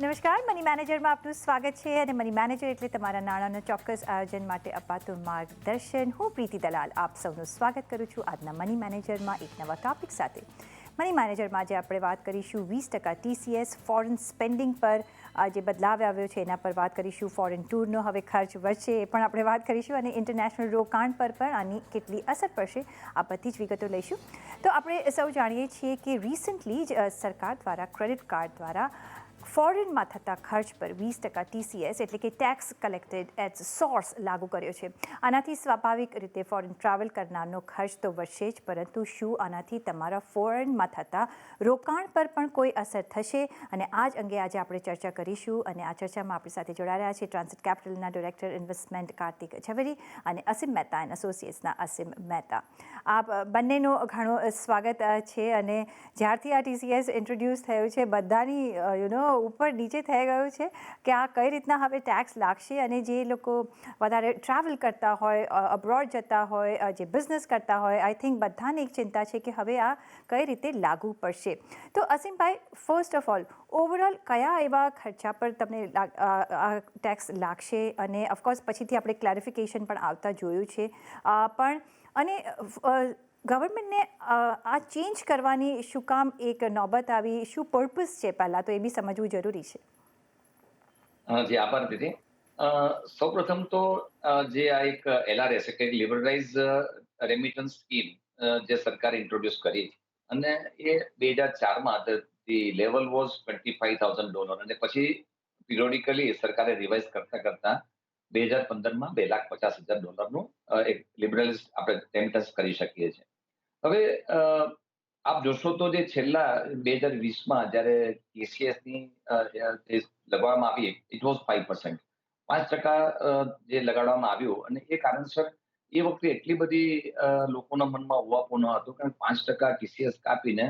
નમસ્કાર, મની મેનેજરમાં આપનું સ્વાગત છે અને મની મેનેજર એટલે તમારા નાણાંનો ચોક્કસ આયોજન માટે અપાતું માર્ગદર્શન. હું પ્રીતિ દલાલ આપ સૌનું સ્વાગત કરું છું આજના મની મેનેજરમાં એક નવા ટોપિક સાથે. મની મેનેજરમાં આજે આપણે વાત કરીશું 20% TCS ફોરેન સ્પેન્ડિંગ પર જે બદલાવ આવ્યો છે એના પર વાત કરીશું. ફોરેન ટૂરનો હવે ખર્ચ વધશે એ પણ આપણે વાત કરીશું અને ઇન્ટરનેશનલ રોકાણ પર પણ આની કેટલી અસર પડશે આ બધી જ વિગતો લઈશું. તો આપણે સૌ જાણીએ છીએ કે રિસન્ટલી જ સરકાર દ્વારા ક્રેડિટ કાર્ડ દ્વારા ફોરેનમાં થતા ખર્ચ પર 20% TCS એટલે કે ટેક્સ કલેક્ટેડ એટ સોર્સ લાગુ કર્યો છે. આનાથી સ્વાભાવિક રીતે ફોરેન ટ્રાવેલ કરનારનો ખર્ચ તો વધશે જ, પરંતુ શું આનાથી તમારા ફોરેનમાં થતા રોકાણ પર પણ કોઈ અસર થશે? અને આ જ અંગે આજે આપણે ચર્ચા કરીશું અને આ ચર્ચામાં આપણી સાથે જોડાઈ રહ્યા છે ટ્રાન્સિટ કેપિટલના ડિરેક્ટર ઇન્વેસ્ટમેન્ટ કાર્તિક ઝવેરી અને અસીમ મહેતા એન્ડ એસોસિએટ્સના અસીમ મહેતા. આપ બંનેનો ઘણો સ્વાગત છે. અને જ્યારથી આ TCS ઇન્ટ્રોડ્યુસ થયું છે બધાની ઉપર નીચે થઈ ગયું છે કે આ કઈ રીતના હવે ટેક્સ લાગશે, અને જે લોકો વધારે ટ્રાવેલ કરતા હોય, અબ્રોડ જતા હોય, જે બિઝનેસ કરતા હોય, આઈ થિંક બધાને એક ચિંતા છે કે હવે આ કઈ રીતે લાગુ પડશે. તો અસીમભાઈ, ફર્સ્ટ ઓફ ઓલ ઓવરઓલ કયા એવા ખર્ચા પર તમને ટેક્સ લાગશે? અને ઓફકોર્સ પછીથી આપણે ક્લેરિફિકેશન પણ આવતા જોયું છે, પણ અને ગવર્મેન્ટને આ ચેન્જ કરવાની શું કામ એક નોબત આવી, શું પર્પઝ છે પહેલાં તો એ બી સમજવું જરૂરી છે. જી આભાર દીદી. સૌપ્રથમ તો જે આ એક LRS કે લિબરલાઇઝ રેમિટન્સ સ્કીમ જે સરકારે ઇન્ટ્રોડ્યુસ કરી અને એ 2004માં ધી લેવલ વોઝ $25,000 અને પછી પિરિયોડિકલી સરકારે રિવાઇઝ કરતા 2015માં $250,000નું એક લિબરલાઇઝ આપણે રેમિટન્સ કરી શકીએ છીએ. હવે આપ જોશો તો જે છેલ્લા 2020માં જ્યારે TCSની લગાવવામાં આવી, ઇટ વોઝ 5%. 5% જે લગાડવામાં આવ્યું અને એ કારણસર એ વખતે એટલી બધી લોકોના મનમાં ઉવાપો ન હતો, કારણ 5% TCS કાપીને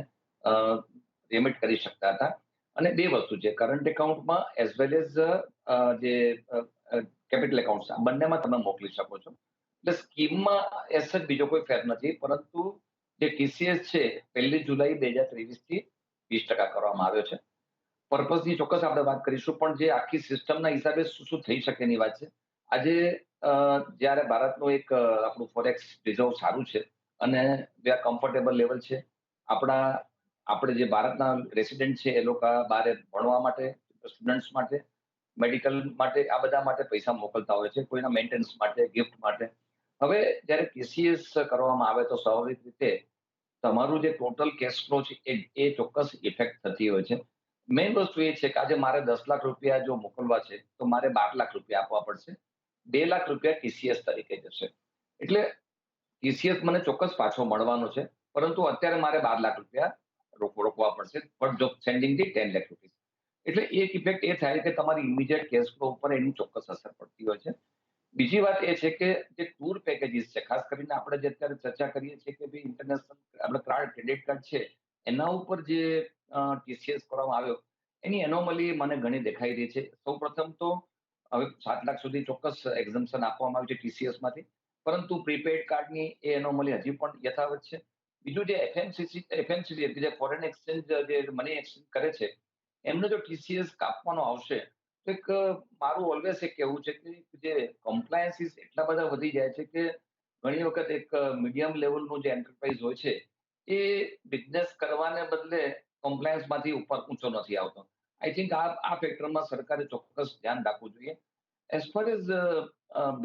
રેમિટ કરી શકતા હતા. અને બે વસ્તુ છે, કરંટ એકાઉન્ટમાં એઝ વેલ એઝ જે કેપિટલ એકાઉન્ટ બંનેમાં તમે મોકલી શકો છો. એટલે સ્કીમમાં એસ જ બીજો કોઈ ફેર નથી, પરંતુ જે TCS છે 1 જુલાઈ 2023થી 20% કરવામાં આવ્યો છે. પર્પઝની ચોક્કસ આપણે વાત કરીશું, પણ જે આખી સિસ્ટમના હિસાબે શું થઈ શકે એની વાત છે. આજે જ્યારે ભારતનું એક આપણું ફોરેક્સ રિઝર્વ સારું છે અને વી આર કમ્ફર્ટેબલ લેવલ છે. આપણે જે ભારતના રેસિડેન્ટ છે એ લોકો બહાર ભણવા માટે, સ્ટુડન્ટ્સ માટે, મેડિકલ માટે, આ બધા માટે પૈસા મોકલતા હોય છે, કોઈના મેન્ટેનન્સ માટે, ગિફ્ટ માટે. હવે જ્યારે TCS કરવામાં આવે તો સ્વાભાવિક રીતે તમારું જે ટોટલ કેશ ફ્લો છે એ ચોક્કસ ઇફેક્ટ થતી હોય છે. મેઇન વસ્તુ એ છે કે આજે મારે 10 લાખ રૂપિયા જો મોકલવા છે તો મારે 12 લાખ રૂપિયા આપવા પડશે. 2 લાખ રૂપિયા TCS તરીકે જશે. એટલે TCS મને ચોક્કસ પાછો મળવાનો છે, પરંતુ અત્યારે મારે 12 લાખ રૂપિયા રોકવા પડશે, પણ જો સેન્ડિંગથી 10 લાખ રૂપિયા. એટલે એક ઇફેક્ટ એ થાય કે તમારી ઇમિડિયેટ કેશ ફ્લો ઉપર એની ચોક્કસ અસર પડતી હોય છે. બીજી વાત એ છે કે જે ટૂર પેકેજીસ છે, ખાસ કરીને આપણે જે અત્યારે ચર્ચા કરીએ છીએ કે ભાઈ ઇન્ટરનેશનલ આપણે ક્રેડિટ કાર્ડ છે એના ઉપર જે TCS કરવામાં આવ્યો, એની એનોમલી મને ઘણી દેખાઈ રહી છે. સૌપ્રથમ તો હવે 7 લાખ સુધી ચોક્કસ એક્ઝમ્પશન આપવામાં આવ્યું છે TCSમાંથી, પરંતુ પ્રીપેડ કાર્ડની એ એનોમલી હજી પણ યથાવત છે. બીજું જે FMCG જે ફોરેન એક્સચેન્જ જે મની એક્સચેન્જ કરે છે, એમને જો TCS કાપવાનો આવશે તો એક મારું ઓલવેઝ એક કહેવું છે કે જે કમ્પ્લાયન્સીસ એટલા બધા વધી જાય છે કે ઘણી વખત એક મીડિયમ લેવલનું જે એન્ટરપ્રાઇઝ હોય છે એ બિઝનેસ કરવાને બદલે કમ્પ્લાયન્સમાંથી ઉપર ઊંચો નથી આવતો. આઈ થિંક આ ફેક્ટરમાં સરકારે ચોક્કસ ધ્યાન રાખવું જોઈએ. As far as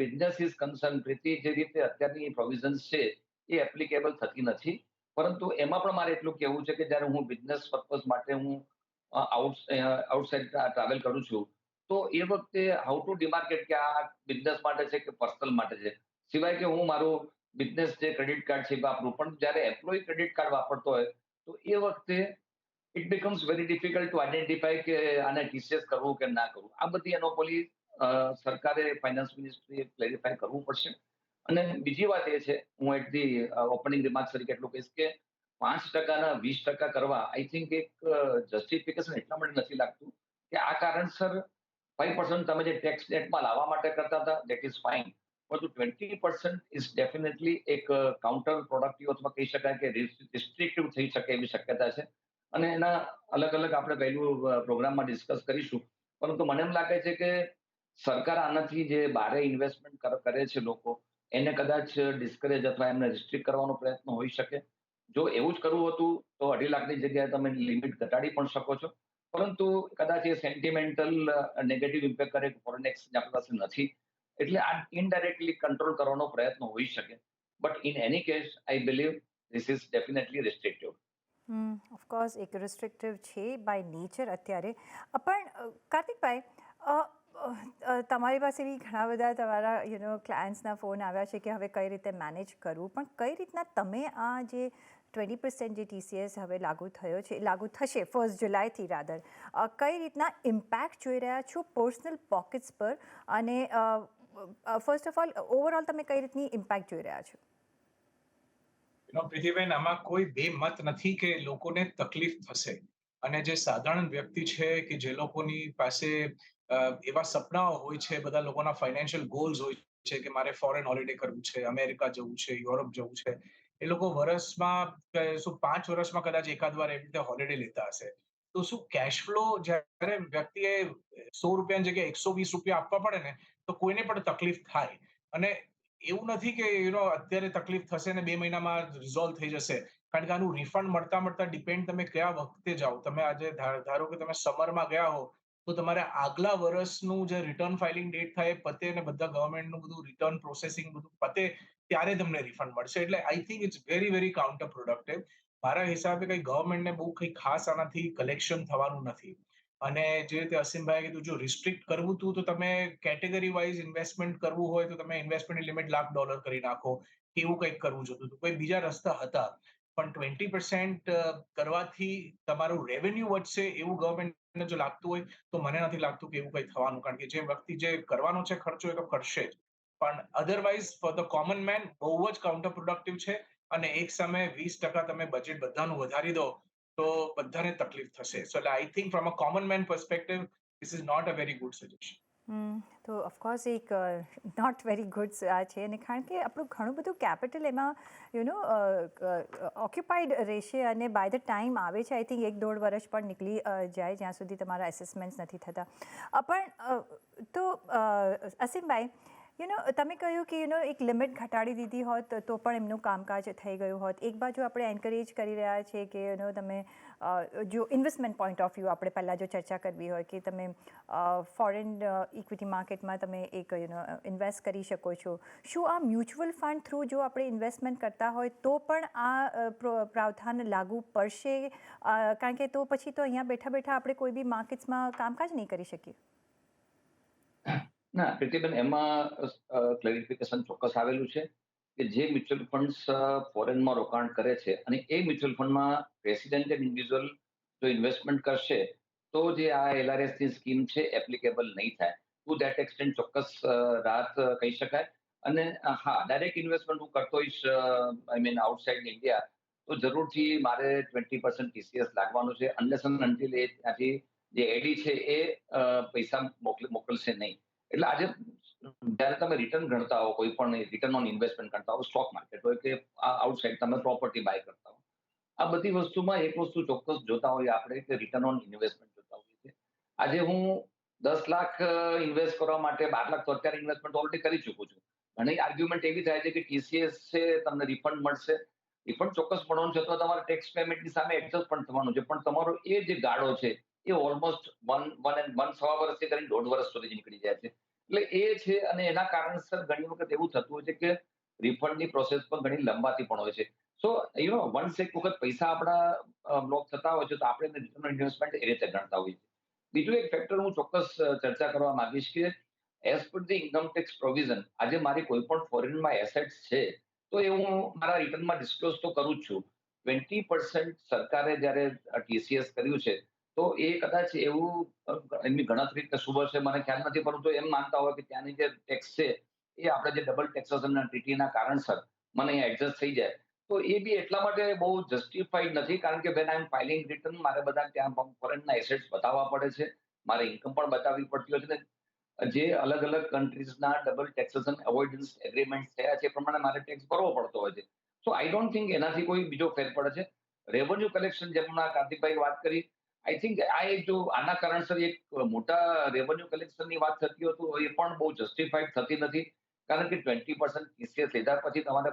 business is concern, Priti, જે રીતે અત્યારની પ્રોવિઝન્સ છે એ એપ્લિકેબલ થતી નથી. પરંતુ એમાં પણ મારે એટલું કહેવું છે કે જ્યારે હું બિઝનેસ પર્પઝ માટે હું આઉટસાઇડ ટ્રાવેલ કરું છું, તો એ વખતે હાઉ ટુ ડિમાર્કેટ કે આ બિઝનેસ માટે છે કે પર્સનલ માટે છે. સિવાય કે હું મારું બિઝનેસ જે ક્રેડિટ કાર્ડ છે એ વાપરું, પણ જ્યારે એમ્પ્લોયી ક્રેડિટ કાર્ડ વાપરતો હોય તો એ વખતે it becomes very difficult two identify કે આને TCS કરવું કે ના કરવું. આ બધી એનોમલી સરકારે, ફાઇનાન્સ મિનિસ્ટ્રીએ ક્લેરિફાય કરવું પડશે. અને બીજી વાત એ છે, હું એટ ધી ઓપનિંગ રિમાર્ક્સ તરીકે એટલું કહીશ કે 5%ના 20% કરવા આઈ થિંક એક જસ્ટિફિકેશન એટલા માટે નથી લાગતું કે આ કારણસર 5% તમે જે ટેક્સ નેટમાં લાવવા માટે કરતા હતા, દેટ ઇઝ ફાઇન. પરંતુ 20% ઇઝ ડેફિનેટલી એક કાઉન્ટર પ્રોડક્ટિવ અથવા કહી શકાય કે રિસ્ટ્રિક્ટિવ થઈ શકે એવી શક્યતા છે. અને એના અલગ અલગ આપણે પહેલું પ્રોગ્રામમાં ડિસ્કસ કરીશું પરંતુ મને એમ લાગે છે કે સરકાર આનાથી જે બારે ઇન્વેસ્ટમેન્ટ કરે છે લોકો, એને કદાચ ડિસ્કરેજ અથવા એમને રિસ્ટ્રિક્ટ કરવાનો પ્રયત્ન હોઈ શકે. જો એવું જ કરવું હતું તો 2.5 લાખની જગ્યાએ તમે લિમિટ ઘટાડી પણ શકો છો. પરંતુ કદાચ એ સેન્ટિમેન્ટલ નેગેટિવ ઇમ્પેક્ટ કરે કે ફોરેન એક્સચેન્જ આપણી પાસે નથી. એટલે આ ઇનડાયરેક્ટલી કંટ્રોલ કરવાનો પ્રયત્ન હોઈ શકે. But in any case I believe this is definitely restrictive. Of course એક રિસ્ટ્રિક્ટિવ છે બાય નેચર અત્યારે. પણ કાર્તિકભાઈ, અ, તમારી પાસે બી ઘણા બધા તમારા ક્લાયન્ટ્સના ફોન આવ્યા છે કે હવે કઈ રીતે મેનેજ કરવું, પણ કઈ રીતના તમે આ જે 20% જે TCS હવે લાગુ થશે 1 જુલાઈથી રાધર, કઈ રીતના ઇમ્પેક્ટ જોઈ રહ્યા છો પર્સનલ પોકેટ્સ પર, અને ફર્સ્ટ ઓફ ઓલ ઓવરઓલ તમે કઈ રીતની ઇમ્પેક્ટ જોઈ રહ્યા છો? પ્રીતિબેન, આમાં કોઈ બે મત નથી કે લોકોને તકલીફ થશે. અને જે સાધારણ વ્યક્તિ છે કે જે લોકોની પાસે એવા સપનાઓ હોય છે, બધા લોકોના ફાઇનાન્શિયલ ગોલ્સ હોય છે કે મારે ફોરેન હોલિડે કરવું છે, અમેરિકા જવું છે, યુરોપ જવું છે, એ લોકો વર્ષમાં 5 વર્ષમાં કદાચ એકાદ વાર એવી રીતે હોલિડે લેતા હશે. તો શું કેશ ફ્લો જ્યારે વ્યક્તિએ ₹100 જગ્યાએ ₹120 આપવા પડે ને, તો કોઈને પણ તકલીફ થાય. અને એવું નથી કે અત્યારે તકલીફ થશે ને 2 મહિનામાં રિઝોલ્વ થઈ જશે. કારણ કે આનું રિફંડ મળતા મળતા ડિપેન્ડ તમે કયા વખતે જાઓ. તમે આજે ધારો કે તમે સમરમાં ગયા હો, તો તમારે આગલા વર્ષનું જે રિટર્ન ફાઇલિંગ ડેટ થાય એ પતે ને બધા ગવર્મેન્ટનું બધું રિટર્ન પ્રોસેસિંગ બધું પતે, ત્યારે તમને રિફંડ મળશે. એટલે I think it's very very counter productive. મારા હિસાબે કઈ ગવર્મેન્ટને બહુ કઈ ખાસ આનાથી કલેક્શન થવાનું નથી. અને જે રીતે અસીમભાઈ કીધું, જો રિસ્ટ્રિક્ટ કરવું હતું તો તમે કેટેગરી વાઇઝ ઇન્વેસ્ટમેન્ટ કરવું હોય તો તમે ઇન્વેસ્ટમેન્ટની લિમિટ $1,00,000 કરી નાખો, કે એવું કંઈક કરવું જોતું હતું. કોઈ બીજા રસ્તા હતા. પણ 20% કરવાથી તમારું રેવન્યુ વધશે એવું ગવર્મેન્ટને જો લાગતું હોય, તો મને નથી લાગતું કે એવું કંઈ થવાનું. કારણ કે જે વ્યક્તિ જે કરવાનો છે ખર્ચો, એ તો કરશે જ. પણ otherwise for the common main બહુ જ કાઉન્ટર પ્રોડક્ટિવ છે. અને એક સમયે 20% તમે બજેટ બધાનું વધારી દો, તો બધાને તકલીફ થશે. So I think from a common man perspective this is not a very good suggestion. તો ઓફકોર્સ એક નોટ વેરી ગુડ આ છે, અને કારણ કે આપણું ઘણું બધું કેપિટલ એમાં ઓક્યુપાઈડ રહેશે, અને બાય ધ ટાઈમ આવે છે આઈ થિંક 1-1.5 વર્ષ પણ નીકળી જાય જ્યાં સુધી તમારા એસેસમેન્ટ્સ નથી થતા. પણ તો અસીમભાઈ, તમે કહ્યું કે એક લિમિટ ઘટાડી દીધી હોત તો પણ એમનું કામકાજ થઈ ગયું હોત. એક બાજુ આપણે એન્કરેજ કરી રહ્યા છીએ કે તમે જો ઇન્વેસ્ટમેન્ટ પોઈન્ટ ઓફ વ્યૂ આપણે પહેલાં જો ચર્ચા કરવી હોય કે તમે ફોરેન ઇક્વિટી માર્કેટમાં તમે એક ઇન્વેસ્ટ કરી શકો છો. શું આ મ્યુચ્યુઅલ ફંડ થ્રુ જો આપણે ઇન્વેસ્ટમેન્ટ કરતા હોય તો પણ આ પ્રાવધાન લાગુ પડશે? કારણ કે તો પછી તો અહીંયા બેઠા બેઠા આપણે કોઈ બી માર્કેટ્સમાં કામકાજ નહીં કરી શકીએ. ના પ્રીતિબેન, એમાં ક્લેરિફિકેશન ચોક્કસ આવેલું છે કે જે મ્યુચ્યુઅલ ફંડ્સ ફોરેનમાં રોકાણ કરે છે અને એ મ્યુચ્યુઅલ ફંડમાં રેસિડેન્ટેડ ઇન્ડિવિજ્યુઅલ જો ઇન્વેસ્ટમેન્ટ કરશે, તો જે આ LRS ની સ્કીમ છે એપ્લિકેબલ નહીં થાય. ટુ ધેટ એક્સટેન્ટ ચોક્કસ રાહત કહી શકાય. અને હા, ડાયરેક્ટ ઇન્વેસ્ટમેન્ટ હું કરતો હોઈશ, આઈ મીન આઉટસાઇડ ઇન્ડિયા, તો જરૂરથી મારે 20% TCS લાગવાનું છે, અનલેસ એન્ડ અનટિલ એ ત્યાંથી જે એડી છે એ પૈસા મોકલશે નહીં. એટલે આજે જ્યારે તમે રિટર્ન ગણતા હો, કોઈ પણ રિટર્ન ઓન ઇન્વેસ્ટમેન્ટ ગણતા હો, સ્ટોક માર્કેટ હોય કે આઉટસાઇડ તમે પ્રોપર્ટી બાય કરતા હો, આ બધી વસ્તુમાં એક વસ્તુ ચોક્કસ જોતા હોઈએ આપણે કે રિટર્ન ઓન ઇન્વેસ્ટમેન્ટ જોતા હોઈએ છીએ. આજે હું 10 લાખ ઇન્વેસ્ટ કરવા માટે 12 લાખ તો અત્યારે ઇન્વેસ્ટમેન્ટ ઓલરેડી કરી ચૂકું છું. ઘણી આર્ગ્યુમેન્ટ એવી થાય છે કે TCS છે, તમને રિફંડ મળશે. રિફંડ ચોક્કસ મળવાનું છે, તો તમારે ટેક્સ પેમેન્ટની સામે એડજસ્ટ પણ થવાનું છે. પણ તમારો એ જે ગાળો છે એ ઓલમોસ્ટ 1.5 વર્ષથી કરીને 1.5 વર્ષ સુધી નીકળી જાય છે. એટલે એ છે, અને એના કારણસર ઘણી વખત એવું થતું હોય છે કે રિફંડની પ્રોસેસ પણ ઘણી લંબાતી પણ હોય છે. સો વન્સ એક વખત પૈસા આપણા બ્લોક થતા હોય છે, તો આપણે એને રિટર્ન ઓન ઇન્વેસ્ટમેન્ટ એ રીતે ગણતા હોઈએ છીએ. બીજું એક ફેક્ટર હું ચોક્કસ ચર્ચા કરવા માંગીશ કે as per the income tax provision, આજે મારી કોઈ પણ ફોરેનમાં એસેટ્સ છે, તો એ હું મારા રિટર્નમાં ડિસ્ક્લોઝ તો કરું જ છું. 20% સરકારે જ્યારે TCS કર્યું છે, તો એ કદાચ એવું એમની ગણતરી કે શું હશે મને ખ્યાલ નથી, પરંતુ એમ માનતા હોય કે ત્યાંની જે ટેક્સ છે એ આપણે જે ડબલ ટેક્સેશનના ટ્રીટીના કારણસર મને અહીંયા એડજસ્ટ થઈ જાય. તો એ બી એટલા માટે બહુ જસ્ટિફાઈડ નથી, કારણ કે when I am filing return, મારે બધા ત્યાં ફોરેનના એસેટ્સ બતાવવા પડે છે, મારે ઇન્કમ પણ બતાવવી પડતી હોય છે ને. જે અલગ અલગ કન્ટ્રીઝના ડબલ ટેક્સેશન અવોઇડન્સ એગ્રીમેન્ટ થયા છે એ પ્રમાણે મારે ટેક્સ ભરવો પડતો હોય છે. સો આઈ ડોન્ટ થિંક એનાથી કોઈ બીજો ફેર પડે છે. રેવન્યુ કલેક્શન, જેમના કાર્તિકભાઈ વાત કરી, આઈ થિંક આ એક જો આના કારણસર એક મોટા રેવન્યુ કલેક્શનની વાત થતી હોય તો એ પણ બહુ જસ્ટિફાઈડ થતી નથી. કારણ કે 20% ટીસીએસ લીધા પછી તમારે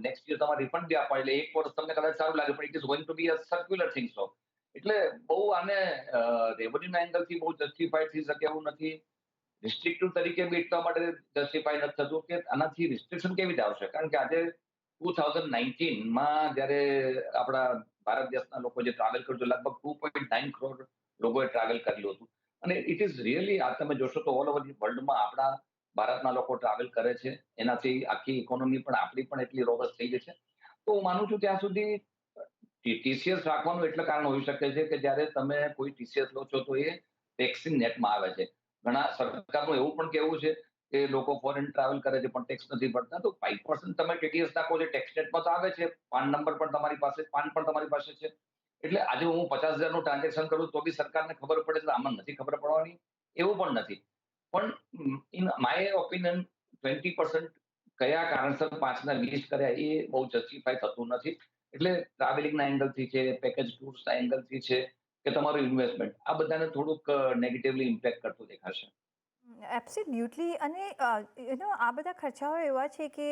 નેક્સ્ટ યર તમારે રિફંડ બી આપવા, એટલે એક વર્ષ તમને કદાચ સારું લાગે પણ it is going to be a circular things of. એટલે બહુ આને રેવન્યુના એંગલથી બહુ જસ્ટિફાઈડ થઈ શકે એવું નથી. રિસ્ટ્રિક્ટિવ તરીકે બી એટલા માટે જસ્ટિફાઈ નથી થતું કે આનાથી રિસ્ટ્રિક્શન કેવી રીતે આવશે? કારણ કે આજે 2019માં જ્યારે આપણા ભારત દેશના લોકો જે ટ્રાવેલ કર્યું હતું, લગભગ 2.9 કરોડ લોકોએ ટ્રાવેલ કરેલું હતું. અને ઇટ ઇઝ રિયલી, આ તમે જોશો તો ઓલ ઓવર ધી વર્લ્ડમાં આપણા ભારતના લોકો ટ્રાવેલ કરે છે. એનાથી આખી ઇકોનોમી પણ આપણી પણ એટલી રોબસ્ટ થઈ ગઈ છે. તો હું માનું છું ત્યાં સુધી ટીસીએસ રાખવાનું એટલે કારણ હોઈ શકે છે કે જ્યારે તમે કોઈ ટીસીએસ લો છો તો એ ટેક્સની નેટમાં આવે છે. ઘણા સરકારનું એવું પણ કહેવું છે કે લોકો ફોરેન ટ્રાવેલ કરે છે પણ ટેક્સ નથી ભરતા. તો 5% તમે ટીડીએસ નાખો છો, ટેક્સ નેટમાં તો આવે છે. પાન નંબર પણ તમારી પાસે, પાન પણ તમારી પાસે છે. એટલે આજે હું 50,000 નું ટ્રાન્ઝેક્શન કરું તો બી સરકારને ખબર પડે છે, આમાં નથી ખબર પડવાની એવું પણ નથી. પણ ઇન માય ઓપિનિયન 20% કયા કારણસર 5 ના લિસ્ટ કર્યા એ બહુ જસ્ટિફાઈ થતું નથી. એટલે ટ્રાવેલિંગના એંગલથી છે, પેકેજ ટૂર્સના એંગલથી છે કે તમારું ઇન્વેસ્ટમેન્ટ, આ બધાને થોડુંક નેગેટિવલી ઇમ્પેક્ટ કરતું દેખાશે. એબ્સોલ્યુટલી. અને આ બધા ખર્ચાઓ એવા છે કે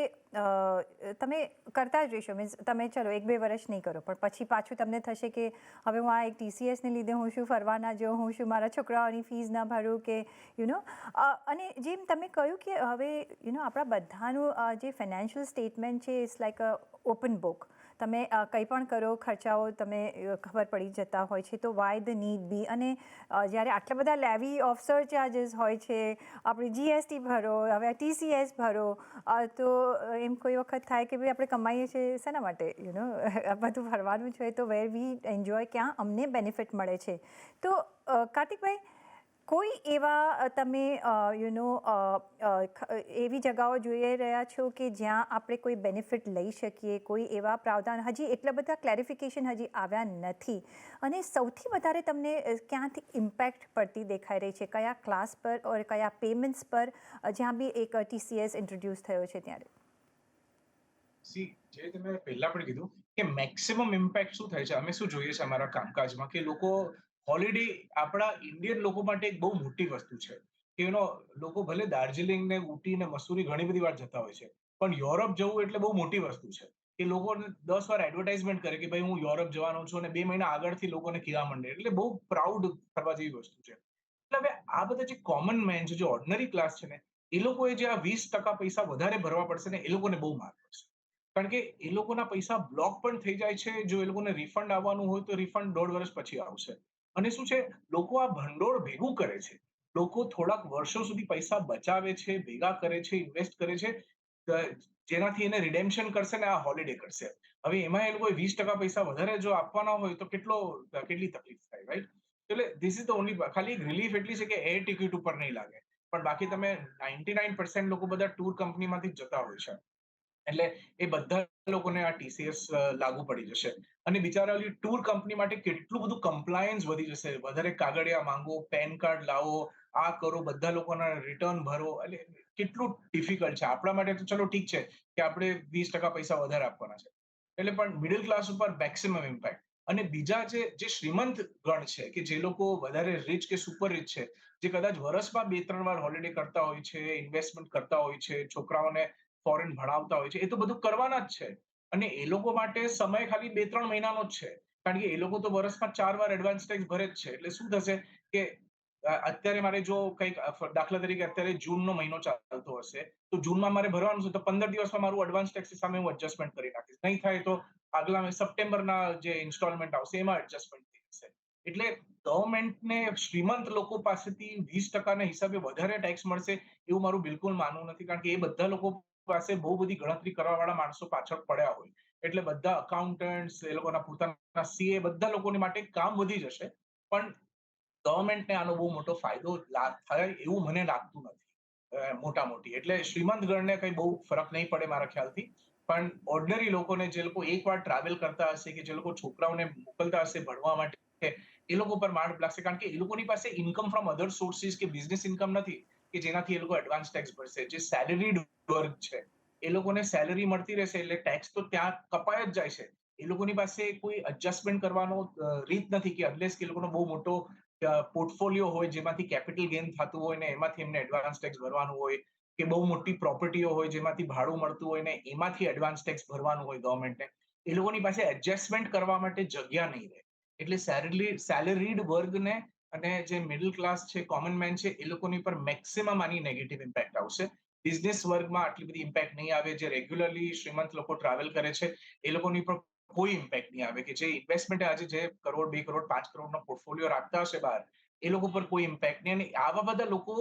તમે કરતા જ રહેશો. મીન્સ તમે ચલો 1-2 વર્ષ નહીં કરો પણ પછી પાછું તમને થશે કે હવે હું આ એક ટીસીએસને લીધે હું શું ફરવા ના જાઉં, હું શું મારા છોકરાઓની ફીસ ના ભરું કે અને જેમ તમે કહ્યું કે હવે આપણા બધાનું જે ફાઇનાન્શિયલ સ્ટેટમેન્ટ છે it's like a open book. તમે કંઈ પણ કરો, ખર્ચાઓ તમે ખબર પડી જતા હોય છે. તો વાય ધ નીડ બી? અને જ્યારે આટલા બધા લેવી ઓફસર ચાર્જીસ હોય છે, આપણે જીએસટી ભરો, હવે ટીસીએસ ભરો, તો એમ કોઈ વખત થાય કે ભાઈ આપણે કમાઈએ છીએ શેના માટે? આ બધું ભરવાનું છે તો વેર વી એન્જોય, ક્યાં અમને બેનિફિટ મળે છે? તો કાર્તિકભાઈ, કોઈ એવા તમે એવી જગાઓ જોઈ રહ્યા છો કે જ્યાં આપણે કોઈ બેનિફિટ લઈ શકીએ, કોઈ એવા પ્રાવધાન? હજી એટલા બધા ક્લેરિફિકેશન હજી આવ્યા નથી. અને સૌથી વધારે તમને ક્યાંથી ઇમ્પેક્ટ પડતી દેખાઈ રહી છે? કયા ક્લાસ પર ઓર કયા પેમેન્ટ્સ પર, જ્યાં બી એક ટીસીએસ ઇન્ટ્રોડ્યુસ થયો છે ત્યારે? સી, જે તમે પહેલા પણ કીધું કે મેક્સિમમ ઇમ્પેક્ટ શું થાય છે, અમે શું જોઈએ છે અમારા કામકાજમાં કે લોકો હોલિડે, આપણા ઇન્ડિયન લોકો માટે એક બહુ મોટી વસ્તુ છે કે લોકો ભલે દાર્જિલિંગ ને ઉટી ને મસૂરી ઘણી બધી વાર જતા હોય છે, પણ યુરોપ જવું એટલે બહુ મોટી વસ્તુ છે કે લોકો 10 વાર એડવર્ટાઇઝમેન્ટ કરે કે ભાઈ હું યુરોપ જવાનો છું, અને 2 મહિના આગળથી લોકોને કહેવા માંડે. એટલે બહુ પ્રાઉડ કરવા જેવી વસ્તુ છે. એટલે હવે આ બધા જે કોમન મેન છે, જે ઓર્ડિનરી ક્લાસ છે ને, એ લોકોએ જે આ 20% પૈસા વધારે ભરવા પડશે ને, એ લોકોને બહુ માર પડશે. કારણ કે એ લોકોના પૈસા બ્લોક પણ થઈ જાય છે. જો એ લોકોને રિફંડ આવવાનું હોય તો રિફંડ 1.5 વર્ષ પછી આવશે. અને શું છે, લોકો આ ભંડોળ ભેગું કરે છે. લોકો થોડાક વર્ષો સુધી પૈસા બચાવે છે, ભેગા કરે છે, ઇન્વેસ્ટ કરે છે, જેનાથી એને રિડેમ્પશન કરશે ને આ હોલિડે કરશે. હવે એમાં એ લોકોએ 20% પૈસા વધારે જો આપવાના હોય તો કેટલી તકલીફ થાય, રાઈટ? એટલે ધીસ ઇઝ ધ ઓનલી, ખાલી રિલીફ એટલી છે કે એર ટિકિટ ઉપર નહીં લાગે, પણ બાકી તમે 99% લોકો બધા ટૂર કંપનીમાંથી જ જતા હોય છે. એટલે એ બધા લોકોને આ ટીસીએસ લાગુ પડી જશે. અને બિચારા ટૂર કંપની માટે કેટલું બધું કમ્પ્લાયન્સ વધી જશે. વધારે કાગળિયા માંગો, પેન કાર્ડ લાવો, આ કરો, બધા લોકોના રિટર્ન ભરો. એટલે કેટલું ડિફિકલ્ટ છે. આપણા માટે તો ચલો ઠીક છે કે આપણે 20% પૈસા વધારે આપવાના છે. એટલે પણ મિડલ ક્લાસ ઉપર મેક્સિમમ ઇમ્પેક્ટ. અને બીજા જે શ્રીમંત ગણ છે, કે જે લોકો વધારે રીચ કે સુપર રીચ છે, જે કદાચ વર્ષમાં 2-3 વાર હોલિડે કરતા હોય છે, ઇન્વેસ્ટમેન્ટ કરતા હોય છે, છોકરાઓને ફોરેન ભણાવતા હોય છે, એ તો બધું કરવાના જ છે. અને એ લોકો માટે સમય ખાલી 2-3 મહિનાનો જ છે. કારણ કે એ લોકો તો વર્ષમાં 4 વાર એડવાન્સ ટેક્સ ભરે જ છે. એટલે શું થશે કે અત્યારે મારે જો કંઈક દાખલા તરીકે અત્યારે જૂનનો મહિનો ચાલતો હશે, તો જૂનમાં મારે ભરવાનું છે, તો 15 દિવસમાં મારું એડવાન્સ ટેક્સ સામે હું એડજસ્ટમેન્ટ કરી નાખીશ. નહીં થાય તો આગલા સપ્ટેમ્બરના જે ઇન્સ્ટોલમેન્ટ આવશે એમાં એડજસ્ટમેન્ટ થઈ જશે. એટલે ગવર્મેન્ટને શ્રીમંત લોકો પાસેથી 20% હિસાબે વધારે ટેક્સ મળશે એવું મારું બિલકુલ માનવું નથી. કારણ કે એ બધા લોકો પાસે બહુ બધી ગણતરી કરવા વાળા માણસો પાછળ પડ્યા હોય. એટલે બધા અકાઉન્ટન્ટ્સ, એ લોકોના પોતાના સીએ, બધા લોકોની માટે કામ વધી જશે. પણ ગવર્મેન્ટને આનો બહુ મોટો ફાયદો થાય એવું મને લાગતું નથી, મોટા મોટી. એટલે શ્રીમંત ગણને કઈ બહુ ફરક નહીં પડે મારા ખ્યાલથી. પણ ઓર્ડિનરી લોકોને, જે લોકો એકવાર ટ્રાવેલ કરતા હશે, કે જે લોકો છોકરાઓને મોકલતા હશે ભણવા માટે, એ લોકો પર માર લાગશે. કારણ કે એ લોકોની પાસે ઇન્કમ ફ્રોમ અધર સોર્સિસ કે બિઝનેસ ઇન્કમ નથી કે જેનાથી એ લોકો એડવાન્સ ટેક્સ ભરશે. જે સેલેરીડ વર્ગ છે, એ લોકોને સેલરી મળતી રહેશે એટલે ટેક્સ તો ત્યાં કપાય જ જાય છે. એ લોકોની પાસે કોઈ એડજસ્ટમેન્ટ કરવાનો રીત નથી કે અનલેસ કે એ લોકોનો બહુ મોટો પોર્ટફોલિયો હોય જેમાંથી કેપિટલ ગેઇન થતું હોય ને એમાંથી એમને એડવાન્સ ટેક્સ ભરવાનું હોય, કે બહુ મોટી પ્રોપર્ટીઓ હોય જેમાંથી ભાડું મળતું હોય ને એમાંથી એડવાન્સ ટેક્સ ભરવાનું હોય ગવર્મેન્ટને, એ લોકોની પાસે એડજસ્ટમેન્ટ કરવા માટે જગ્યા નહીં રહે. એટલે સેલેરીડ વર્ગને અને જે મિડલ ક્લાસ છે, કોમન મેન છે, એ લોકોની પર મેક્સિમમ આની નેગેટિવ ઇમ્પેક્ટ આવશે. બિઝનેસ વર્ગમાં આટલી બધી ઇમ્પેક્ટ નહીં આવે. જે રેગ્યુલરલી શ્રીમંત લોકો ટ્રાવેલ કરે છે એ લોકોની પર કોઈ ઇમ્પેક્ટ નહીં આવે. કે જે ઇન્વેસ્ટમેન્ટ આજે જે કરોડ, 2 કરોડ, 5 કરોડનો પોર્ટફોલિયો રાખતા હશે બહાર, એ લોકો પર કોઈ ઇમ્પેક્ટ નહીં. અને આવા બધા લોકો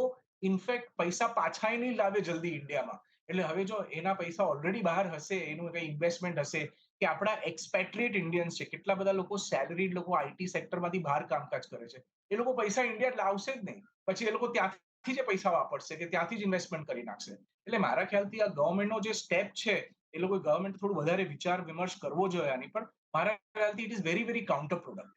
ઇનફેક્ટ પૈસા પાછા નહીં લાવે જલ્દી ઇન્ડિયામાં. એટલે હવે જો એના પૈસા ઓલરેડી બહાર હશે, એનું કઈ ઇન્વેસ્ટમેન્ટ હશે, કે આપણા એક્સપેટ્રિએટ ઇન્ડિયન્સ છે, કેટલા બધા લોકો સેલરીડ લોકો આઈટી સેક્ટરમાંથી બહાર કામકાજ કરે છે, એ લોકો પૈસા ઇન્ડિયા લાવશે જ નહીં. પછી એ લોકો ત્યાંથી જ પૈસા વાપરશે કે ત્યાંથી જ ઇન્વેસ્ટમેન્ટ કરી નાખશે. એટલે મારા ખ્યાલથી આ ગવર્મેન્ટનો જે સ્ટેપ છે, એ લોકો ગવર્મેન્ટ થોડું વધારે વિચાર વિમર્શ કરવો જોઈએ આની પર. મારા ખ્યાલથી it is very very counter product.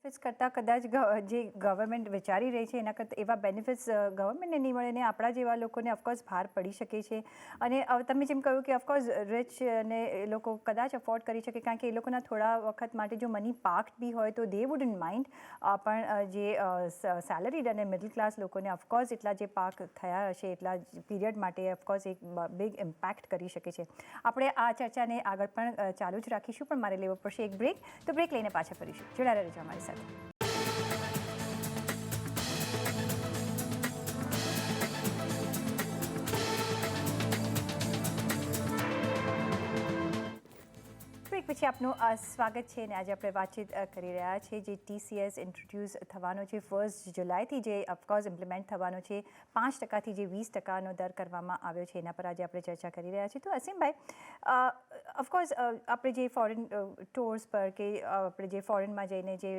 Benefits કરતાં કદાચ જે ગવર્મેન્ટ વિચારી રહી છે એના કરતાં એવા બેનિફિટ્સ ગવર્મેન્ટને નહીં મળે ને આપણા જેવા લોકોને ઓફકોર્સ ભાર પડી શકે છે. અને તમે જેમ કહ્યું કે ઓફકોર્સ રિચ અને એ લોકો કદાચ અફોર્ડ કરી શકે, કારણ કે એ લોકોના થોડા વખત માટે જો મની પાર્કડ બી હોય તો દે વુડન્ટ માઇન્ડ. પણ જે સેલરીડ અને મિડલ ક્લાસ લોકોને ઓફકોર્સ એટલા જે પાર્ક થયા હશે એટલા પીરિયડ માટે ઓફકોર્સ એક બિગ ઇમ્પેક્ટ કરી શકે છે. આપણે આ ચર્ચાને આગળ પણ ચાલુ જ રાખીશું, પણ મારે લેવો પડશે એક બ્રેક. તો બ્રેક લઈને પાછા ફરીશું. જોડાયેલા રહેજો અમારી સાથે. બ્રેક પછી આપનું સ્વાગત છે. અને આજે આપણે વાતચીત કરી રહ્યા છીએ જે TCS ઇન્ટ્રોડ્યુસ થવાનો છે 1 જુલાઈથી, જે ઓફકોર્સ ઇમ્પ્લિમેન્ટ થવાનો છે. 5%થી જે 20%નો દર કરવામાં આવ્યો છે એના પર આજે આપણે ચર્ચા કરી રહ્યા છીએ. તો અસીમભાઈ, ઓફકોર્સ આપણે જે ફોરેન ટૂર્સ પર કે આપણે જે ફોરેનમાં જઈને જે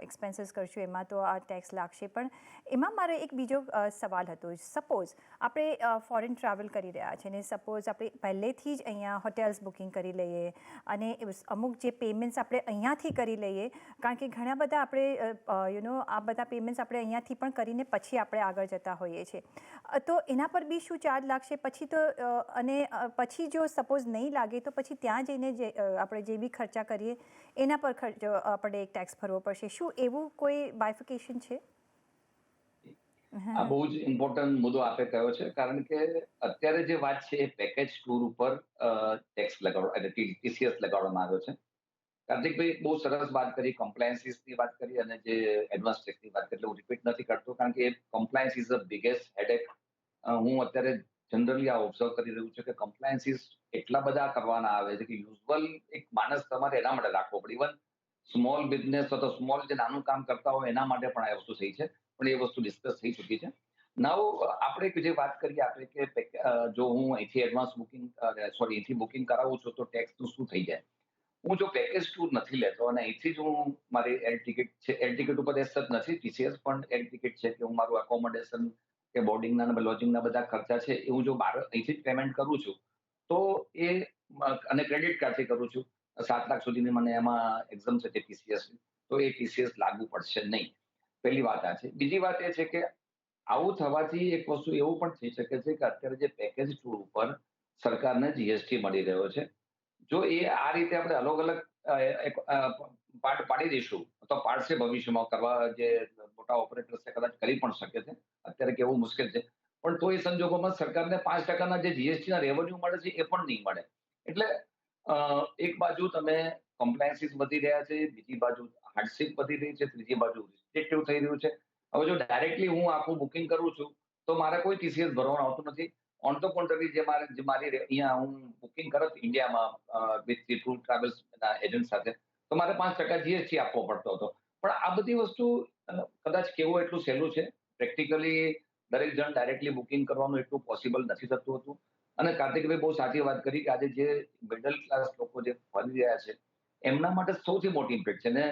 એક્સપેન્સીસ કરશું એમાં તો આ ટેક્સ લાગશે. પણ એમાં મારો એક બીજો સવાલ હતો. સપોઝ આપણે ફોરેન ટ્રાવેલ કરી રહ્યા છીએ ને સપોઝ આપણે પહેલેથી જ અહીંયા હોટેલ્સ બુકિંગ કરી લઈએ અને અમુક જે પેમેન્ટ્સ આપણે અહીંયાથી કરી લઈએ, કારણ કે ઘણા બધા આપણે આ બધા પેમેન્ટ્સ આપણે અહીંયાથી પણ કરીને પછી આપણે આગળ જતા હોઈએ છીએ. તો એના પર બી શું ચાર્જ લાગશે પછી? તો અને પછી જો સપોઝ નહીં લાગે તો પછી ત્યાં જઈને જે આપણે જે બી ખર્ચા કરીએ એના પર આપણે એક ટેક્સ ભરવો પડશે. શું એવું કોઈ બાયફિકેશન છે? આ બહુ જ ઇમ્પોર્ટન્ટ મુદ્દો આપે કહ્યો છે, કારણ કે અત્યારે જે વાત છે એ પેકેજ ટૂર ઉપર ટેક્સ એટલે TCS લગાડવામાં આવ્યો છે. કાર્તિકભાઈ બહુ સરસ વાત કરી, કમ્પ્લાયન્સીસની વાત કરી અને જે એડવાન્સ ટેક્સની વાત કરી. એટલે હું રિપીટ નથી કરતો, કારણ કે compliance is the biggest headache. હું અત્યારે જનરલી આ ઓબ્ઝર્વ કરી રહ્યું છું કે કમ્પ્લાયન્સીસ એટલા બધા કરવાના આવે છે કે યુઝ્યુઅલ એક માણસ તમારે એના માટે રાખવો પડે. ઇવન સ્મોલ બિઝનેસ અથવા સ્મોલ જે નાનું કામ કરતા હોય એના માટે પણ આ વસ્તુ થઈ છે, પણ એ વસ્તુ ડિસ્કસ થઈ ચૂકી છે. નાઉ આપણે જે વાત કરીએ આપણે કે જો હું અહીંથી એડવાન્સ બુકિંગ અહીંથી બુકિંગ કરાવું છું તો ટેક્સનું શું થઈ જાય. હું જો પેકેજ ટૂર નથી લેતો અને અહીંથી જ હું મારી એર ટિકિટ છે, એર ટિકિટ ઉપર એસ સચ નથી TCS, પણ એર ટિકિટ છે કે હું મારું એકોમોડેશન કે બોર્ડિંગના લોજિંગના બધા ખર્ચા છે એ હું જો અહીંથી જ પેમેન્ટ કરું છું તો એ અને ક્રેડિટ કાર્ડથી કરું છું, 7 લાખ સુધીની મને એમાં એક્ઝમ છે TCS, તો એ TCS લાગુ પડશે નહીં. પહેલી વાત આ છે. બીજી વાત એ છે કે આવું થવાથી એક વસ્તુ એવું પણ થઈ શકે છે કે અત્યારે જે પેકેજ ટૂર ઉપર સરકારને GST મળી રહ્યો છે, જો એ આ રીતે આપણે અલગ અલગ પાર્ટ પાડી દઈશું તો પાડશે ભવિષ્યમાં કરવા જે મોટા ઓપરેટર્સ છે કદાચ કરી પણ શકે છે. અત્યારે કેવું મુશ્કેલ છે, પણ તો એ સંજોગોમાં સરકારને 5%ના જે GST ના રેવન્યુ મળે છે એ પણ નહીં મળે. એટલે એક બાજુ તમે કમ્પ્લાયન્સીસ વધી રહ્યા છે, બીજી બાજુ હાર્ડશીપ વધી રહી છે, ત્રીજી બાજુ રિસ્ટ્રિક્ટિવ થઈ રહ્યું છે. હવે જો ડાયરેક્ટલી હું આખું બુકિંગ કરું છું તો મારે કોઈ TCS ભરવાનું આવતું નથી. ઓન ધ કોન્ટ્રરી જે મારી અહીંયા હું બુકિંગ કરત ઇન્ડિયામાં વિથ ટૂર ટ્રાવેલ્સ એજન્ટ સાથે, તો મારે 5% GST આપવો પડતો હતો. પણ આ બધી વસ્તુ કદાચ કેવું એટલું સહેલું છે. પ્રેક્ટિકલી દરેક જણ ડાયરેક્ટલી બુકિંગ કરવાનું એટલું પોસિબલ નથી થતું હતું. અને કાર્તિકભાઈ બહુ સાચી વાત કરી કે આજે જે મિડલ ક્લાસ લોકો જે ફરી રહ્યા છે એમના માટે સૌથી મોટી ઇમ્પેક્ટ છે ને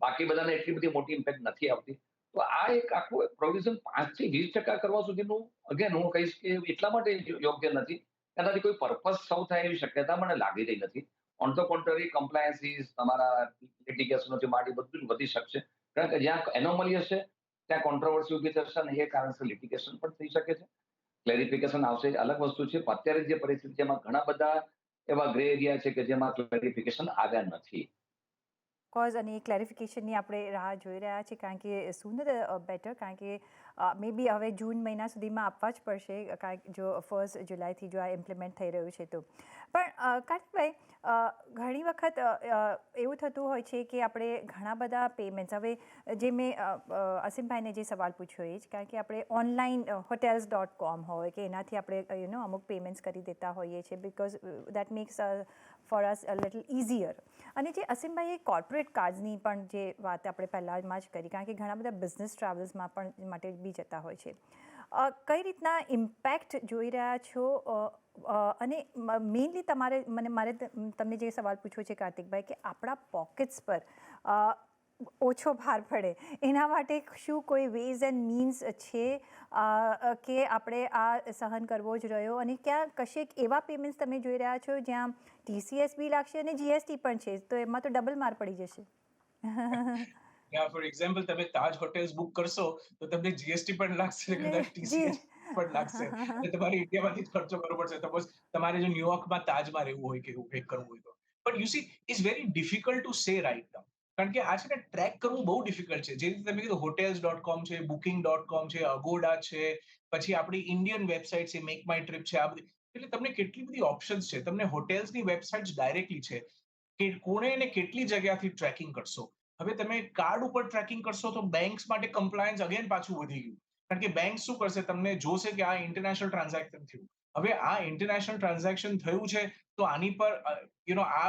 બાકી બધાને એટલી બધી મોટી ઇમ્પેક્ટ નથી આવતી. તો આ એક આખું પ્રોવિઝન 5 થી 20% કરવા સુધીનું અગેન હું કહીશ કે એટલા માટે યોગ્ય નથી, એનાથી કોઈ પર્પસ સૌ થાય એવી શક્યતા મને લાગી રહી નથી. ઓન ધ કોન્ટ્રરી કમ્પ્લાયન્સીસ તમારા લિટિગેશનોથી માંડી બધું જ વધી શકશે, કારણ કે જ્યાં એનોમલી હશે ત્યાં કોન્ટ્રોવર્સી ઊભી થશે અને એ કારણસર લિટિગેશન પણ થઈ શકે છે. ક્લેરિફિકેશન આવશે, અલગ વસ્તુ છે. અત્યારે જે પરિસ્થિતિ છે એમાં ઘણા બધા એવા ગ્રે એરિયા છે કે જેમાં ક્લેરિફિકેશન આવ્યા નથી. કોઝ અને ક્લેરિફિકેશનની આપણે રાહ જોઈ રહ્યા છીએ, કારણ કે સુનર બેટર, કારણ કે મે બી હવે જૂન મહિના સુધીમાં આપવા જ પડશે, કારણ કે જો 1 જુલાઈથી જો આ ઇમ્પ્લિમેન્ટ થઈ રહ્યું છે તો. પણ કાર્તિકભાઈ, ઘણી વખત એવું થતું હોય છે કે આપણે ઘણા બધા પેમેન્ટ્સ, હવે જે મેં અસીમભાઈને જે સવાલ પૂછ્યો એ જ, કારણ કે આપણે ઓનલાઈન hotels.com હોય કે એનાથી આપણે અમુક પેમેન્ટ્સ કરી દેતા હોઈએ છીએ, because that max for us a little easier. અને જે અસીમભાઈએ કોર્પોરેટ કાર્ડ્સની પણ જે વાત આપણે પહેલાંમાં જ કરી, કારણ કે ઘણા બધા બિઝનેસ ટ્રાવેલ્સમાં પણ માટે બી જતા હોય છે, કઈ રીતના ઇમ્પેક્ટ જોઈ રહ્યા છો? અને મેઇનલી મારે તમને જે સવાલ પૂછવો છે કાર્તિકભાઈ, કે આપણા પોકેટ્સ પર ઓછો ભાર પડે એના માટે શું કોઈ વેઝ એન્ડ મીન્સ છે કે આપણે આ સહન કરવો જ રહ્યો? અને ક્યાં કશેક એવા પેમેન્ટ્સ તમે જોઈ રહ્યા છો જ્યાં TCS બી લાગશે અને GST પણ છે, તો એમાં તો ડબલ માર પડી જશે. ફોર એક્ઝામ્પલ, તમે તાજ હોટેલ્સ બુક કરશો તો તમને GST પણ લાગશે, કદાચ જી. TCS પણ લાગશે, અને તમારે ઇન્ડિયામાંથી જ ખર્ચો કરવો પડશે. સપોઝ તમારે જો ન્યુયોર્કમાં તાજમાં રહેવું હોય કે એવું કંઈક કરવું હોય તો. But you see, it's very difficult to say right now, કારણ કે આ છે ને ટ્રેક કરવું બહુ ડિફિકલ્ટ છે. જે રીતે તમે કીધું, hotels.com છે, booking.com છે, અગોડા છે, પછી આપણી ઇન્ડિયન વેબસાઇટ છે, મેક માય ટ્રીપ છે, આ બધી. એટલે તમને કેટલી બધી ઓપ્શન્સ છે. તમને હોટેલ્સની વેબસાઇટ્સ ડાયરેક્ટલી છે કે કોને અને કેટલી જગ્યાથી ટ્રેકિંગ કરશો. હવે તમે કાર્ડ ઉપર ટ્રેકિંગ કરશો તો બેંક્સ માટે કમ્પ્લાયન્સ અગેન પાછું વધી ગયું, કારણ કે બેંક શું કરશે, તમને જોશે કે આ ઇન્ટરનેશનલ ટ્રાન્ઝેક્શન થયું. હવે આ ઇન્ટરનેશનલ ટ્રાન્ઝેક્શન થયું છે તો આની પર આ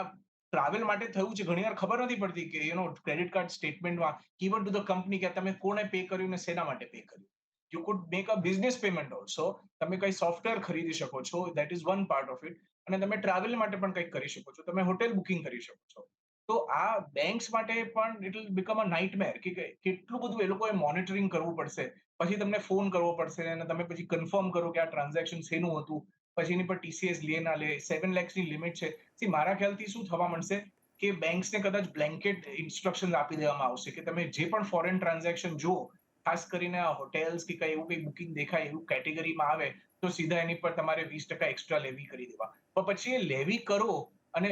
ટ્રાવેલ માટે થયું છે. ઘણીવાર ખબર નથી પડતી કે ક્રેડિટ કાર્ડ સ્ટેટમેન્ટમાં ઇવન ટુ ધ કંપની કે તમે કોને પે કર્યું ને શેના માટે પે કર્યું. You could make a business payment also. તમે કઈ સોફ્ટવેર ખરીદી શકો છો, that is one part of it. અને તમે ટ્રાવેલ માટે પણ કંઈક કરી શકો છો, તમે હોટેલ બુકિંગ કરી શકો છો. તો આ બેંક્સ માટે પણ ઇટ વિલ બીકમ અ નાઇટમેર, કે કેટલું બધું એ લોકોએ મોનિટરિંગ કરવું પડશે. પછી તમને ફોન કરવો પડશે અને તમે પછી કન્ફર્મ કરો કે આ ટ્રાન્ઝેક્શન શેનું હતું. પછી એની પર TCS લે ના લે, 7 lakhs ની લિમિટ છે. મારા ખ્યાલથી શું થવા માંડશે કે બેંક્સને કદાચ બ્લેન્કેટ ઇન્સ્ટ્રક્શન આપી દેવામાં આવશે કે તમે જે પણ ફોરેન ટ્રાન્ઝેક્શન જુઓ, ખાસ કરીને આ હોટેલ્સ કે કઈ એવું કઈ બુકિંગ દેખાય એવું કેટેગરીમાં આવે, તો સીધા એની પર તમારે 20% એક્સ્ટ્રા લેવી કરી દેવા. પણ પછી એ લેવી કરો અને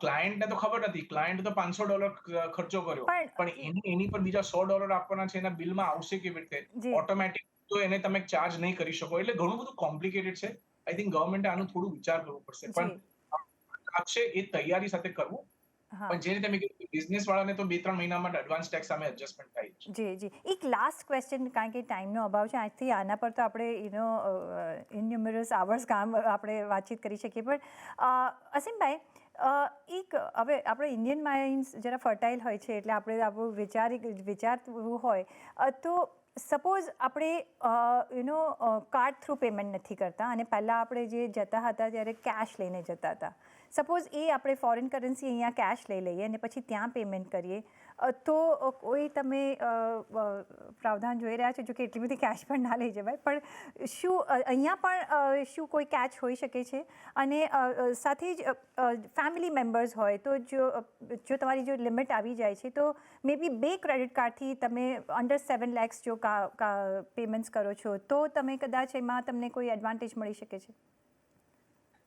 ક્લાયન્ટને તો ખબર નથી, ક્લાયન્ટ તો $500 ખર્ચો કર્યો, પણ એની પર બીજા $100 આપવાના છે, એના બિલમાં આવશે કેવી રીતે? જી. ઓટોમેટિક તો એને તમે ચાર્જ નહીં કરી શકો. એટલે ઘણું બધું કોમ્પ્લિકેટેડ છે. આઈ થિંક ગવર્મેન્ટે આનું થોડું વિચાર કરવું પડશે. પણ જી. આપશે એ તૈયારી સાથે કરવું. હા. પણ જે રીતે મેં કીધું, બિઝનેસ વાળાને તો 2-3 મહિનામાં એડવાન્સ ટેક્સ સામે એડજસ્ટમેન્ટ થાય છે. જી. એક લાસ્ટ ક્વેશ્ચન, કારણ કે ટાઈમનો અભાવ છે, આજથી આના પર તો આપણે ઇન્યુમરસ આવર્સ કામ આપણે વાતચીત કરી શકીએ. પણ અસીમભાઈ, એક હવે આપણે ઇન્ડિયન માઇન્ડ્સ જરા ફર્ટાઇલ હોય છે, એટલે આપણે આપણું વિચારવું હોય તો સપોઝ આપણે કાર્ડ થ્રુ પેમેન્ટ નથી કરતા, અને પહેલાં આપણે જે જતા હતા ત્યારે કેશ લઈને જતા હતા. સપોઝ આપણે ફોરેન કરન્સી અહીંયા કેશ લઈ લઈએ અને પછી ત્યાં પેમેન્ટ કરીએ, તો કોઈ તમે પ્રાવધાન જોઈ રહ્યા છો? જો કે એટલી બધી કેશ પણ ના લઈ જવાય, પણ શું અહીંયા પણ શું કોઈ કેચ હોઈ શકે છે? અને સાથે જ ફેમિલી મેમ્બર્સ હોય તો જો તમારી જો લિમિટ આવી જાય છે, તો મે બી 2 ક્રેડિટ કાર્ડથી તમે અંડર 7 lakhs જો પેમેન્ટ્સ કરો છો, તો તમે કદાચ એમાં તમને કોઈ એડવાન્ટેજ મળી શકે છે?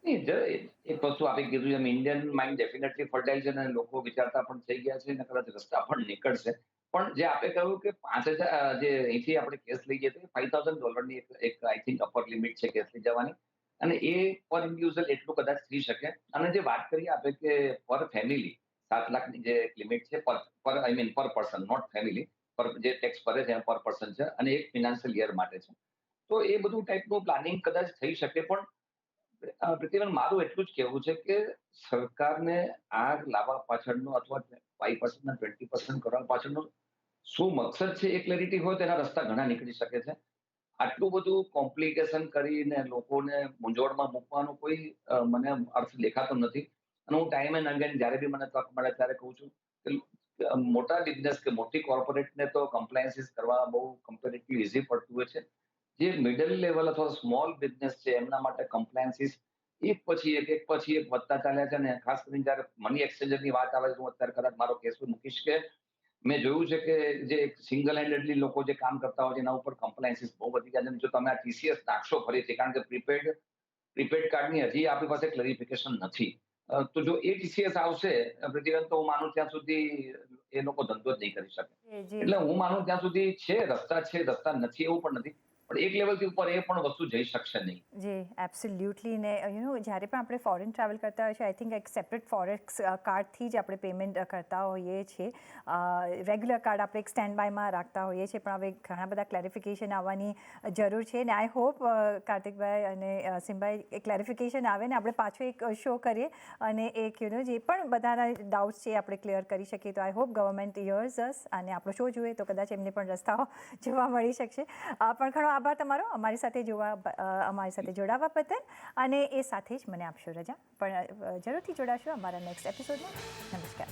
એક વસ્તુ આપે કીધું એમ, ઇન્ડિયન માઇન્ડ ડેફિનેટલી ફર્ટાઇલ છે અને લોકો વિચારતા પણ થઈ ગયા છે અને કદાચ રસ્તા પણ નીકળશે. પણ જે આપણે કહ્યું કે 5,000 જે અહીંથી આપણે કેસ લઈએ તો $5,000 એક આઈ થિંક અપર લિમિટ છે કેસ લઈ જવાની, અને એ પર ઇન્ડિવિજ્યુઅલ એટલું કદાચ થઈ શકે. અને જે વાત કરીએ આપણે કે પર ફેમિલી 7 લાખની જે લિમિટ છે, પર પર્સન, નોટ ફેમિલી, પર જે ટેક્સ ભરે છે પર પર્સન છે, અને એક ફિનાન્શિયલ યર માટે છે. તો એ બધું ટાઈપનું પ્લાનિંગ કદાચ થઈ શકે. પણ પ્રતિબંધ મારું એટલું જ કહેવું છે કે સરકારને આ લાવવા પાછળનો અથવા 5% ના 20% કરવા પાછળનો શું મકસદ છે એ ક્લેરિટી હોય તો એના રસ્તા ઘણા નીકળી શકે છે. આટલું બધું કોમ્પ્લિકેશન કરીને લોકોને મૂંઝવણમાં મૂકવાનો કોઈ મને અર્થ દેખાતો નથી. અને હું ટાઈમ એન્ડ અગેન જ્યારે બી મને તક મળે ત્યારે કહું છું કે મોટા બિઝનેસ કે મોટી કોર્પોરેટને તો કમ્પ્લાયન્સીસ કરવા બહુ કમ્પેરેટિવલી ઇઝી પડતું હોય છે. જે મિડલ લેવલ અથવા સ્મોલ બિઝનેસ છે એમના માટે કમ્પ્લાયન્સીસ એક પછી એક વધતા ચાલ્યા છે. ને ખાસ કરીને જ્યારે મની એક્સચેન્જરની વાત આવે છે, હું અત્યારે કદાચ મારો કેસ મૂકીશ કે મેં જોયું છે કે જે સિંગલ હેન્ડેડલી લોકો જે કામ કરતા હોય છે એના ઉપર કમ્પ્લાયન્સીસ બહુ વધી ગયા છે. અને જો તમે આ TCS નાખશો ફરીથી, કારણ કે પ્રીપેડ કાર્ડની હજી આપણી પાસે ક્લેરિફિકેશન નથી, તો જો એ ટીસીએસ આવશે પ્રીતિબેન, તો હું માનું ત્યાં સુધી એ લોકો ધંધો જ નહીં કરી શકે. જી એટલે હું માનું ત્યાં સુધી છે, રસ્તા નથી એવું પણ નથી, પણ એક લેવલથી ઉપર એ પણ વસ્તુ જઈ શકશે નહીં. જી એબ્સોલ્યુટલી. ને જ્યારે પણ આપણે ફોરેન ટ્રાવેલ કરતા હોય છે, આઈ થિંક એક સેપરેટ ફોરેક્સ કાર્ડથી જ આપણે પેમેન્ટ કરતા હોઈએ છીએ. રેગ્યુલર કાર્ડ આપણે એક સ્ટેન્ડ બાયમાં રાખતા હોઈએ છીએ, પણ હવે ઘણા બધા ક્લેરિફિકેશન આવવાની જરૂર છે. ને આઈ હોપ કાર્તિકભાઈ અને સિમભાઈ એ ક્લેરિફિકેશન આવે ને આપણે પાછો એક શો કરીએ અને એક જે પણ બધાના ડાઉટ્સ છે આપણે ક્લિયર કરી શકીએ. તો આઈ હોપ ગવર્મેન્ટ હિયર્સ અસ અને આપણો શો જોઈએ તો કદાચ એમને પણ રસ્તાઓ જોવા મળી શકશે. પણ ઘણો આભાર તમારો અમારી સાથે જોડાવા બદલ, અને એ સાથે જ મને આપશો રજા. પણ જરૂરથી જોડાશો અમારા નેક્સ્ટ એપિસોડમાં. નમસ્કાર.